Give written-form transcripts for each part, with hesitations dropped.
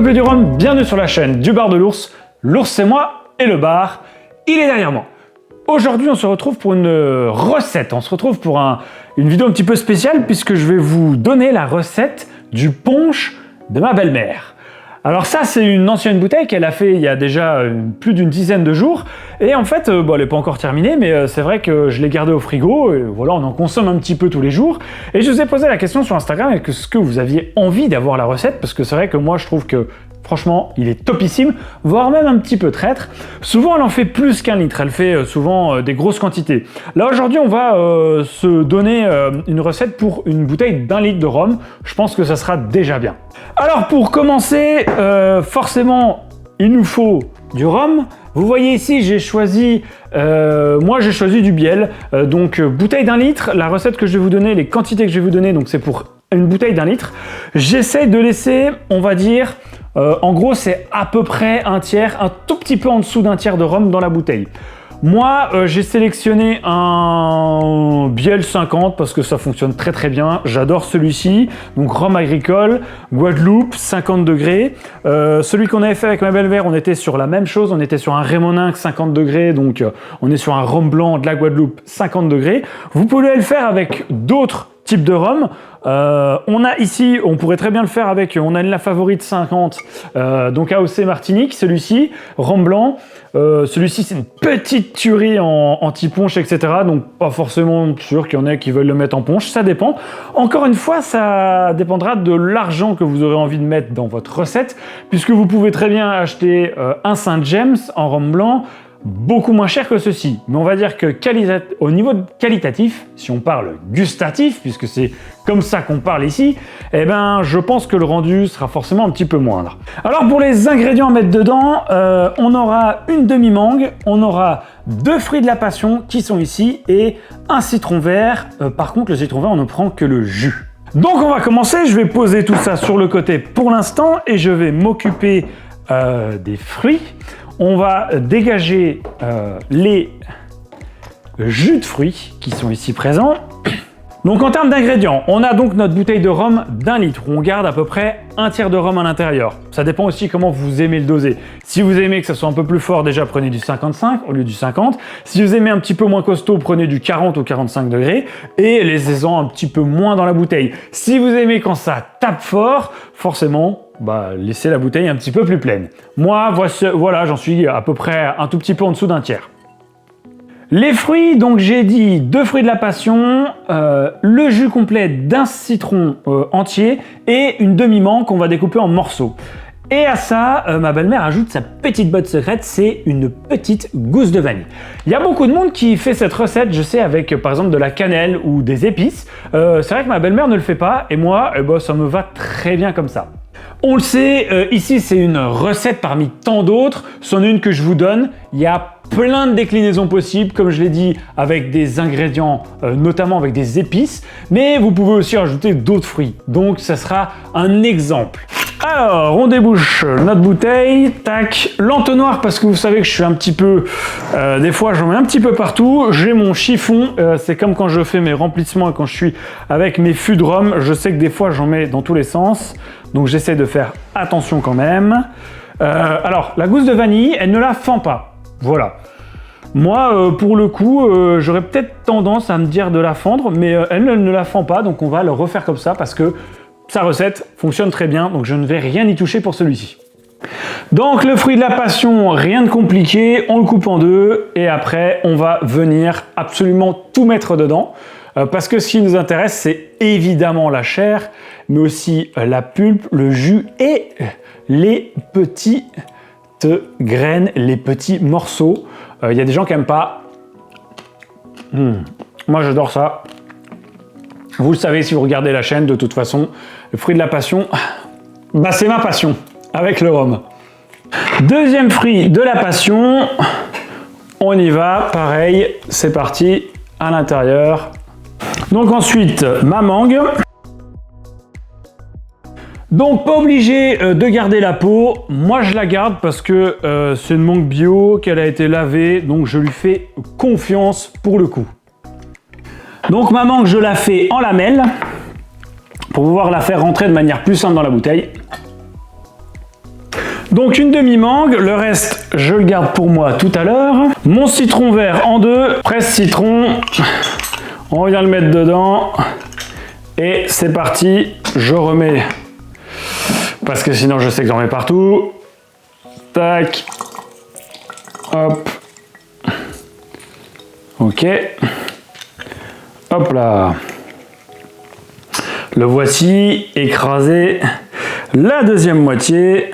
peuple du rhum, bienvenue sur la chaîne du bar de l'ours. L'ours c'est moi et le bar, il est derrière moi. Aujourd'hui on se retrouve pour une recette, on se retrouve pour une vidéo un petit peu spéciale puisque je vais vous donner la recette du punch de ma belle-mère. Alors ça c'est une ancienne bouteille qu'elle a fait il y a déjà plus d'une dizaine de jours et en fait bon, elle n'est pas encore terminée mais c'est vrai que je l'ai gardée au frigo et voilà, on en consomme un petit peu tous les jours et je vous ai posé la question sur Instagram est-ce que vous aviez envie d'avoir la recette, parce que c'est vrai que moi je trouve que franchement, il est topissime, voire même un petit peu traître. Souvent, elle en fait plus qu'un litre, elle fait souvent des grosses quantités. Là, aujourd'hui, on va se donner une recette pour une bouteille d'1 litre de rhum. Je pense que ça sera déjà bien. Alors, pour commencer, forcément, il nous faut du rhum. Vous voyez ici, j'ai choisi, moi j'ai choisi du biel. Donc, bouteille d'1 litre. La recette que je vais vous donner, les quantités que je vais vous donner, donc c'est pour une bouteille d'1 litre. J'essaie de laisser, on va dire, en gros, c'est à peu près un tiers, un tout petit peu en dessous d'un tiers de rhum dans la bouteille. Moi, j'ai sélectionné un Biel 50 parce que ça fonctionne très très bien. J'adore celui-ci. Donc, rhum agricole, Guadeloupe, 50 degrés. Celui qu'on avait fait avec ma belle-mère, on était sur la même chose. On était sur un Rémoninck 50 degrés. Donc, on est sur un rhum blanc de la Guadeloupe 50 degrés. Vous pouvez le faire avec d'autres type de rhum. On a ici, on pourrait très bien le faire avec, on a une La Favorite 50, donc AOC Martinique, celui-ci, rhum blanc. Celui-ci, c'est une petite tuerie en anti-punch, etc. Donc, pas forcément sûr qu'il y en ait qui veulent le mettre en punch, ça dépend. Encore une fois, ça dépendra de l'argent que vous aurez envie de mettre dans votre recette, puisque vous pouvez très bien acheter un Saint James en rhum blanc, beaucoup moins cher que ceci, mais on va dire que au niveau qualitatif, si on parle gustatif, puisque c'est comme ça qu'on parle ici, eh ben je pense que le rendu sera forcément un petit peu moindre. Alors pour les ingrédients à mettre dedans, on aura une demi-mangue, on aura 2 fruits de la passion qui sont ici et un citron vert. Par contre, le citron vert, on ne prend que le jus. Donc on va commencer, je vais poser tout ça sur le côté pour l'instant et je vais m'occuper des fruits. On va dégager les jus de fruits qui sont ici présents. Donc en termes d'ingrédients, on a donc notre bouteille de rhum d'1 litre où on garde à peu près un tiers de rhum à l'intérieur. Ça dépend aussi comment vous aimez le doser. Si vous aimez que ça soit un peu plus fort, déjà prenez du 55 au lieu du 50. Si vous aimez un petit peu moins costaud, prenez du 40 ou 45 degrés et laissez-en un petit peu moins dans la bouteille. Si vous aimez quand ça tape fort, forcément, laissez la bouteille un petit peu plus pleine. Moi, voilà, j'en suis à peu près un tout petit peu en dessous d'un tiers. Les fruits, donc j'ai dit 2 fruits de la passion, le jus complet d'un citron entier et une demi-mangue qu'on va découper en morceaux. Et à ça, ma belle-mère ajoute sa petite botte secrète, c'est une petite gousse de vanille. Il y a beaucoup de monde qui fait cette recette, je sais, avec par exemple de la cannelle ou des épices. C'est vrai que ma belle-mère ne le fait pas et moi, ça me va très bien comme ça. On le sait, ici c'est une recette parmi tant d'autres, c'en est une que je vous donne. Il y a plein de déclinaisons possibles, comme je l'ai dit, avec des ingrédients, notamment avec des épices, mais vous pouvez aussi rajouter d'autres fruits. Donc ça sera un exemple. Alors, on débouche notre bouteille, tac, l'entonnoir, parce que vous savez que je suis un petit peu, des fois j'en mets un petit peu partout, j'ai mon chiffon, c'est comme quand je fais mes remplissements et quand je suis avec mes fûts de rhum, je sais que des fois j'en mets dans tous les sens, donc j'essaie de faire attention quand même. Alors, la gousse de vanille, elle ne la fend pas, voilà. Moi, pour le coup, j'aurais peut-être tendance à me dire de la fendre, mais elle ne la fend pas, donc on va le refaire comme ça, parce que sa recette fonctionne très bien, donc je ne vais rien y toucher pour celui-ci. Donc le fruit de la passion, rien de compliqué, on le coupe en deux et après on va venir absolument tout mettre dedans parce que ce qui nous intéresse c'est évidemment la chair, mais aussi la pulpe, le jus et les petites graines, les petits morceaux. Il y a des gens qui n'aiment pas. Moi j'adore ça. Vous le savez si vous regardez la chaîne, de toute façon, le fruit de la passion, c'est ma passion, avec le rhum. Deuxième fruit de la passion, on y va, pareil, c'est parti, à l'intérieur. Donc ensuite, ma mangue. Donc pas obligé de garder la peau, moi je la garde parce que c'est une mangue bio, qu'elle a été lavée, donc je lui fais confiance pour le coup. Donc ma mangue, je la fais en lamelles pour pouvoir la faire rentrer de manière plus simple dans la bouteille. Donc une demi-mangue, le reste je le garde pour moi tout à l'heure. Mon citron vert en deux, presse citron, on vient le mettre dedans et c'est parti. Je remets, parce que sinon je sais que j'en mets partout. Tac, hop, ok, hop là. Le voici écrasé, la deuxième moitié.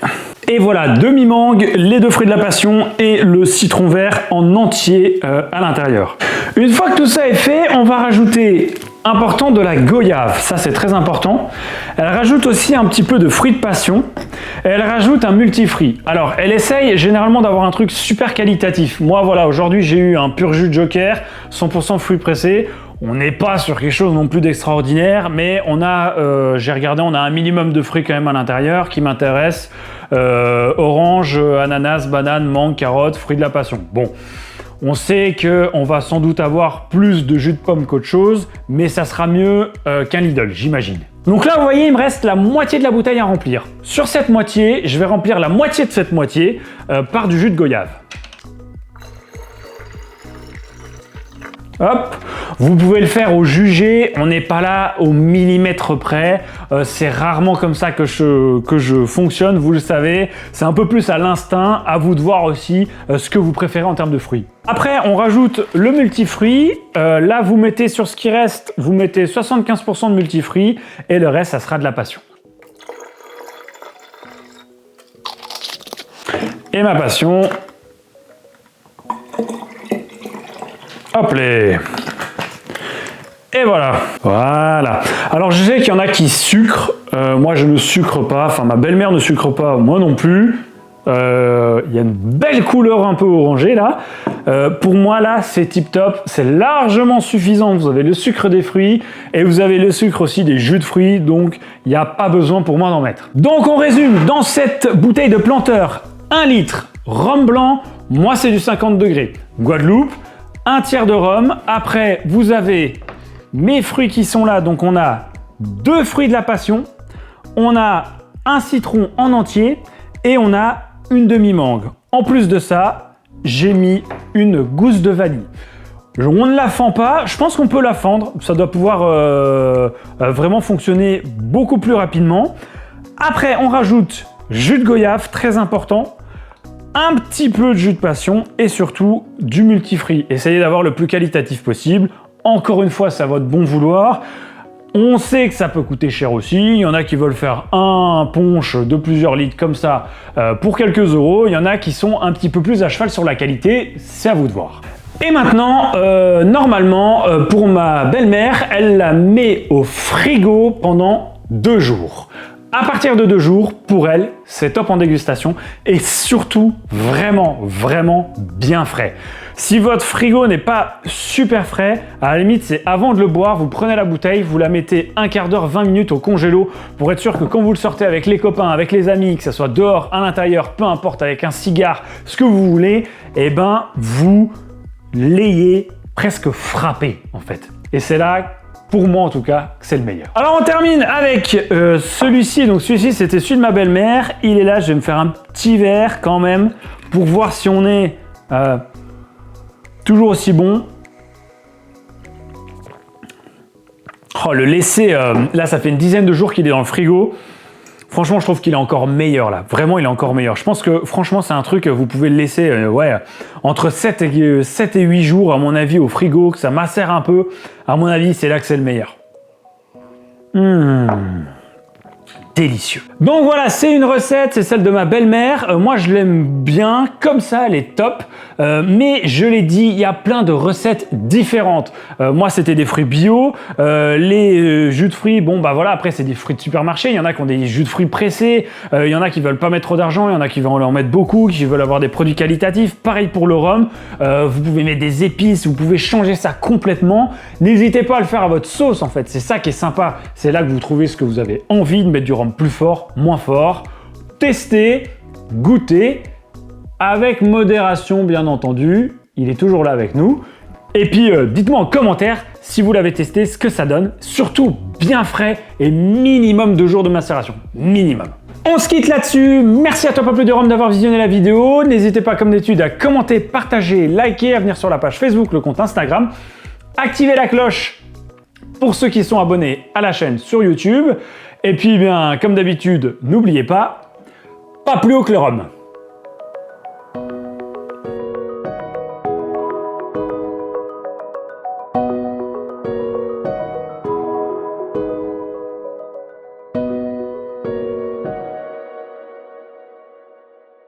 Et voilà, demi-mangue, les 2 fruits de la passion et le citron vert en entier à l'intérieur. Une fois que tout ça est fait, on va rajouter, important, de la goyave. Ça, c'est très important. Elle rajoute aussi un petit peu de fruits de passion. Et elle rajoute un multifruit. Alors, elle essaye généralement d'avoir un truc super qualitatif. Moi, voilà, aujourd'hui, j'ai eu un pur jus de Joker, 100% fruits pressés. On n'est pas sur quelque chose non plus d'extraordinaire, mais on a, j'ai regardé, on a un minimum de fruits quand même à l'intérieur qui m'intéresse. Orange, ananas, banane, mangue, carotte, fruits de la passion. Bon, on sait qu'on va sans doute avoir plus de jus de pomme qu'autre chose, mais ça sera mieux qu'un Lidl, j'imagine. Donc là, vous voyez, il me reste la moitié de la bouteille à remplir. Sur cette moitié, je vais remplir la moitié de cette moitié par du jus de goyave. Hop, vous pouvez le faire au jugé, on n'est pas là au millimètre près, c'est rarement comme ça que je fonctionne, vous le savez, c'est un peu plus à l'instinct, à vous de voir aussi ce que vous préférez en termes de fruits. Après, on rajoute le multifruit, là vous mettez sur ce qui reste, vous mettez 75% de multifruit et le reste, ça sera de la passion. Et ma passion... Hop là. Et voilà. Voilà. Alors je sais qu'il y en a qui sucrent. Moi je ne sucre pas. Enfin ma belle-mère ne sucre pas. Moi non plus. Il y a une belle couleur un peu orangée là. Pour moi là c'est tip top. C'est largement suffisant. Vous avez le sucre des fruits et vous avez le sucre aussi des jus de fruits. Donc il n'y a pas besoin pour moi d'en mettre. Donc on résume. Dans cette bouteille de planteur, 1 litre rhum blanc. Moi c'est du 50 degrés. Guadeloupe. 1 tiers de rhum. Après, vous avez mes fruits qui sont là. Donc, on a 2 fruits de la passion. On a un citron en entier. Et on a une demi-mangue. En plus de ça, j'ai mis une gousse de vanille. On ne la fend pas. Je pense qu'on peut la fendre. Ça doit pouvoir vraiment fonctionner beaucoup plus rapidement. Après, on rajoute jus de goyave, très important. Un petit peu de jus de passion et surtout du multifruit. Essayez d'avoir le plus qualitatif possible. Encore une fois, c'est à votre bon vouloir. On sait que ça peut coûter cher aussi. Il y en a qui veulent faire un punch de plusieurs litres comme ça pour quelques euros. Il y en a qui sont un petit peu plus à cheval sur la qualité. C'est à vous de voir. Et maintenant, normalement, pour ma belle-mère, elle la met au frigo pendant 2 jours. À partir de 2 jours, pour elle, c'est top en dégustation et surtout vraiment, vraiment bien frais. Si votre frigo n'est pas super frais, à la limite, c'est avant de le boire, vous prenez la bouteille, vous la mettez 1/4 d'heure, 20 minutes au congélo pour être sûr que quand vous le sortez avec les copains, avec les amis, que ce soit dehors, à l'intérieur, peu importe, avec un cigare, ce que vous voulez, eh ben, vous l'ayez presque frappé en fait. Et c'est là, pour moi en tout cas, c'est le meilleur. Alors on termine avec celui-ci. Donc celui-ci, c'était celui de ma belle-mère. Il est là, je vais me faire un petit verre quand même pour voir si on est toujours aussi bon. Oh, le laisser, là ça fait une dizaine de jours qu'il est dans le frigo. Franchement, je trouve qu'il est encore meilleur là. Vraiment, il est encore meilleur. Je pense que franchement, c'est un truc que vous pouvez le laisser entre 7 et 8 jours, à mon avis, au frigo, que ça macère un peu. À mon avis, c'est là que c'est le meilleur. Délicieux. Donc voilà, c'est une recette, c'est celle de ma belle-mère. Moi, je l'aime bien, comme ça, elle est top. Mais je l'ai dit, il y a plein de recettes différentes. Moi, c'était des fruits bio. Les jus de fruits, bon, bah voilà, après, c'est des fruits de supermarché. Il y en a qui ont des jus de fruits pressés. Il y en a qui veulent pas mettre trop d'argent. Il y en a qui veulent en mettre beaucoup, qui veulent avoir des produits qualitatifs. Pareil pour le rhum. Vous pouvez mettre des épices, vous pouvez changer ça complètement. N'hésitez pas à le faire à votre sauce, en fait. C'est ça qui est sympa. C'est là que vous trouvez ce que vous avez envie de mettre du rhum plus fort, moins fort. Testez, goûtez, avec modération bien entendu. Il est toujours là avec nous. Et puis dites-moi en commentaire si vous l'avez testé, ce que ça donne. Surtout bien frais et minimum 2 jours de macération. Minimum. On se quitte là-dessus. Merci à toi Peuple de Rome d'avoir visionné la vidéo. N'hésitez pas comme d'habitude à commenter, partager, liker, à venir sur la page Facebook, le compte Instagram. Activez la cloche pour ceux qui sont abonnés à la chaîne sur YouTube. Et puis, bien, comme d'habitude, n'oubliez pas, pas plus haut que le Rhum.